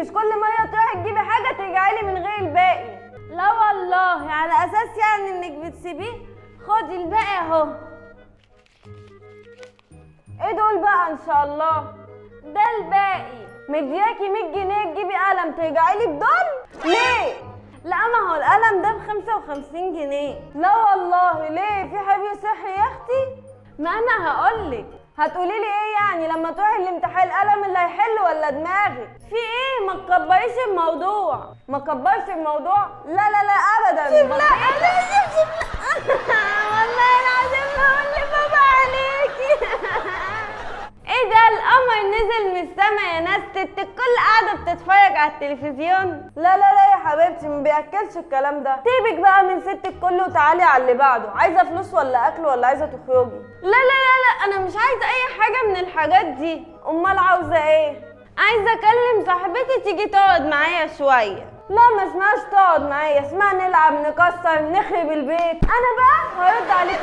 مش كل مره تروحي تجيبي حاجه ترجعي لي من غير الباقي. لا والله على اساس يعني انك بتسيبيه. خدي الباقي اهو. ايه دول بقى ان شاء الله؟ ده الباقي. مدياكي 100 جنيه تجيبي قلم ترجعي لي بدول؟ ليه؟ لا ما هو القلم ده ب55 جنيه. لا والله ليه؟ في حبيب صحي يا اختي؟ ما انا هقولك. هتقولي لي ايه يعني لما تروحي الامتحان القلم اللي هيحل ولا دماغك؟ في ايه؟ ما تكبريش الموضوع. ما تكبرش الموضوع؟ لا لا لا ابدا. لا والله العظيم بقول لبابا عليكي. ايه ده؟ القمر نزل من السما يا ناس. الكل قاعده بتتفرج على التلفزيون. لا لا لا يا حبيبتي ما بياكلش الكلام ده. سيبك بقى من ست الكل وتعالي على اللي بعده. عايزه فلوس ولا اكل ولا عايزه تخرجي؟ لا لا لا لا انا مش عايزه اي حاجه من الحاجات دي. امال عاوزه ايه؟ عايزه اكلم صاحبتي تيجي تقعد معايا شويه. لا ما اسمهاش تقعد معايا، اسمها نلعب نكسر نخرب البيت. انا بقى هرد عليك